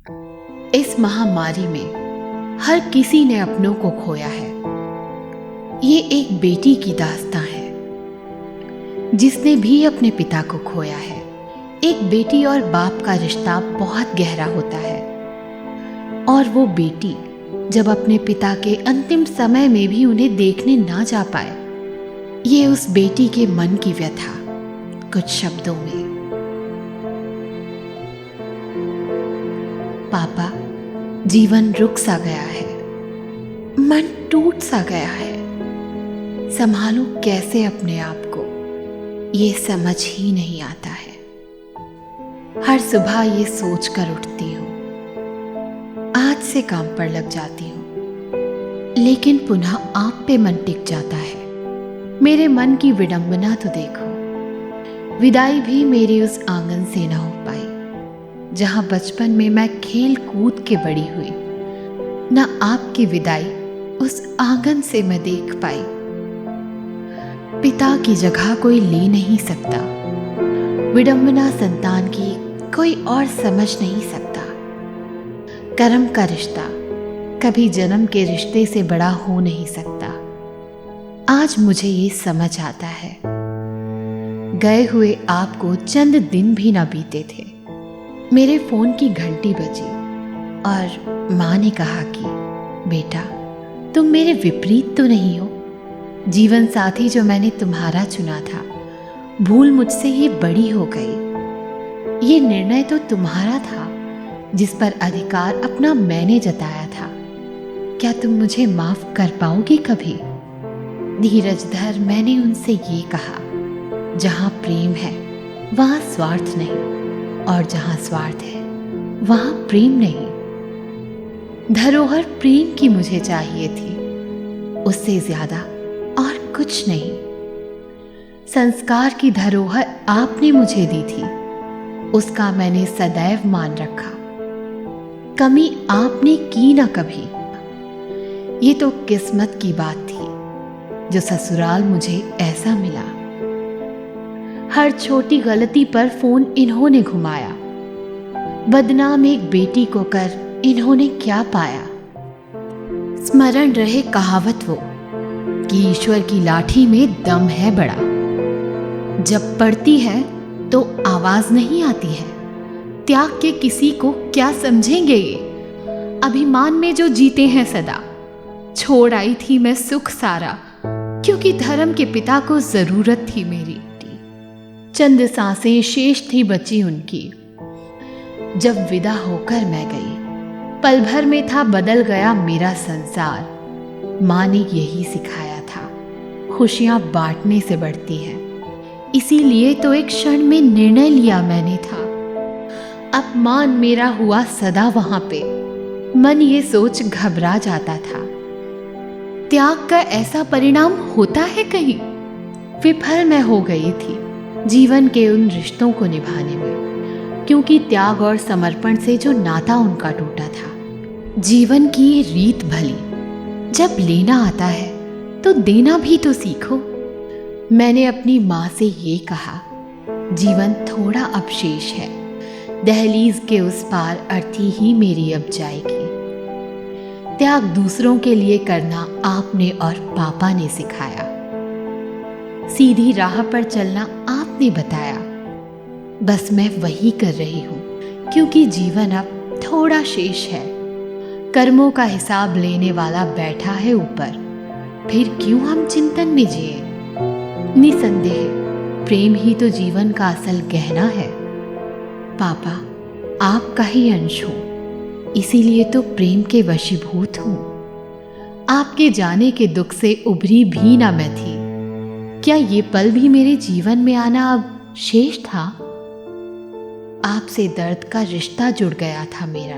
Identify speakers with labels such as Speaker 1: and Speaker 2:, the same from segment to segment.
Speaker 1: इस महामारी में हर किसी ने अपनों को खोया है। ये एक बेटी की दास्तां है जिसने भी अपने पिता को खोया है। एक बेटी और बाप का रिश्ता बहुत गहरा होता है और वो बेटी जब अपने पिता के अंतिम समय में भी उन्हें देखने ना जा पाए, ये उस बेटी के मन की व्यथा कुछ शब्दों में। पापा, जीवन रुक सा गया है, मन टूट सा गया है, संभालूं कैसे अपने आप को, ये समझ ही नहीं आता है। हर सुबह ये सोच कर उठती हूँ, आज से काम पर लग जाती हूँ, लेकिन पुनः आप पे मन टिक जाता है। मेरे मन की विडंबना तो देखो, विदाई भी मेरी उस आंगन से न हो पाई जहां बचपन में मैं खेल कूद के बड़ी हुई। न आपकी विदाई उस आंगन से मैं देख पाई। पिता की जगह कोई ले नहीं सकता, विडंबना संतान की कोई और समझ नहीं सकता। कर्म का रिश्ता कभी जन्म के रिश्ते से बड़ा हो नहीं सकता। आज मुझे ये समझ आता है। गए हुए आपको चंद दिन भी ना बीते थे, मेरे फोन की घंटी बजी और माँ ने कहा कि बेटा, तुम मेरे विपरीत तो नहीं हो। जीवन साथी जो मैंने तुम्हारा चुना था, भूल मुझसे ही बड़ी हो गई। ये निर्णय तो तुम्हारा था जिस पर अधिकार अपना मैंने जताया था। क्या तुम मुझे माफ कर पाओगी कभी? धीरज धर मैंने उनसे ये कहा, जहां प्रेम है वहां स्वार्थ नहीं, और जहां स्वार्थ है वहां प्रेम नहीं। धरोहर प्रेम की मुझे चाहिए थी, उससे ज्यादा और कुछ नहीं। संस्कार की धरोहर आपने मुझे दी थी, उसका मैंने सदैव मान रखा। कमी आपने की ना कभी। ये तो किस्मत की बात थी जो ससुराल मुझे ऐसा मिला। हर छोटी गलती पर फोन इन्होंने घुमाया। बदनाम एक बेटी को कर इन्होंने क्या पाया? स्मरण रहे कहावत वो कि ईश्वर की लाठी में दम है बड़ा। जब पड़ती है तो आवाज नहीं आती है। त्याग के किसी को क्या समझेंगे ये? अभिमान में जो जीते हैं सदा। छोड़ आई थी मैं सुख सारा, क्योंकि धर्म के पिता को जरूरत थी मेरी। चंद सांसें शेष थी बची उनकी। जब विदा होकर मैं गई, पल भर में था बदल गया मेरा संसार। माँ ने यही सिखाया था, खुशियां बांटने से बढ़ती हैं। इसीलिए तो एक क्षण में निर्णय लिया मैंने था। अपमान मेरा हुआ सदा वहां पे, मन ये सोच घबरा जाता था। त्याग का ऐसा परिणाम होता है कहीं? विफल मैं हो गई थी जीवन के उन रिश्तों को निभाने में, क्योंकि त्याग और समर्पण से जो नाता उनका टूटा था। जीवन की ये रीत भली, जब लेना आता है तो देना भी तो सीखो। मैंने अपनी माँ से ये कहा, जीवन थोड़ा अवशेष है, दहलीज के उस पार अर्थी ही मेरी अब जाएगी। त्याग दूसरों के लिए करना आपने और पापा ने सिखाया। सीधी राह पर चलना आपने बताया। बस मैं वही कर रही हूँ, क्योंकि जीवन अब थोड़ा शेष है। कर्मों का हिसाब लेने वाला बैठा है ऊपर, फिर क्यों हम चिंतन में जिए? निसंदेह प्रेम ही तो जीवन का असल गहना है। पापा, आपका ही अंश हूँ, इसीलिए तो प्रेम के वशीभूत हूँ। आपके जाने के दुख से उभरी भी ना मैं थी। क्या ये पल भी मेरे जीवन में आना अब शेष था? आपसे दर्द का रिश्ता जुड़ गया था मेरा।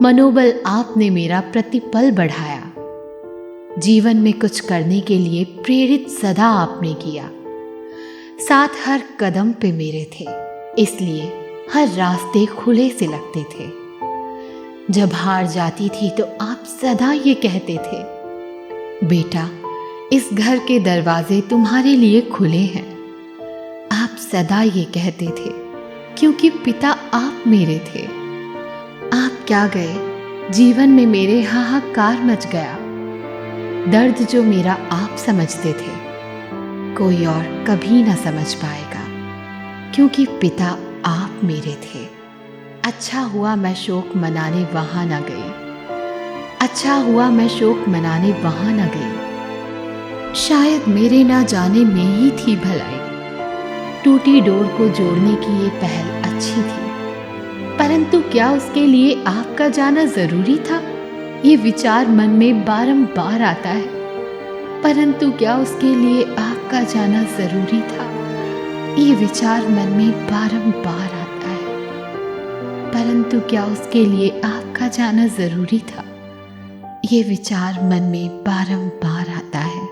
Speaker 1: मनोबल आपने मेरा प्रतिपल बढ़ाया। जीवन में कुछ करने के लिए प्रेरित सदा आपने किया। साथ हर कदम पे मेरे थे, इसलिए हर रास्ते खुले से लगते थे। जब हार जाती थी तो आप सदा ये कहते थे, बेटा, इस घर के दरवाजे तुम्हारे लिए खुले हैं। आप सदा ये कहते थे, क्योंकि पिता आप मेरे थे। आप आप क्या गए, जीवन में मेरे हाहाकार मच गया। दर्द जो मेरा आप समझते थे, कोई और कभी ना समझ पाएगा, क्योंकि पिता आप मेरे थे। अच्छा हुआ मैं शोक मनाने वहां ना गई, अच्छा हुआ मैं शोक मनाने वहां ना गई। शायद मेरे ना जाने में ही थी भलाई, टूटी डोर को जोड़ने की ये पहल अच्छी थी, परंतु क्या उसके लिए आपका जाना जरूरी था? ये विचार मन में बारंबार आता है, परंतु क्या उसके लिए आपका जाना जरूरी था? ये विचार मन में बारंबार आता है, परंतु क्या उसके लिए आपका जाना जरूरी था? ये विचार मन में बारंबार आता है।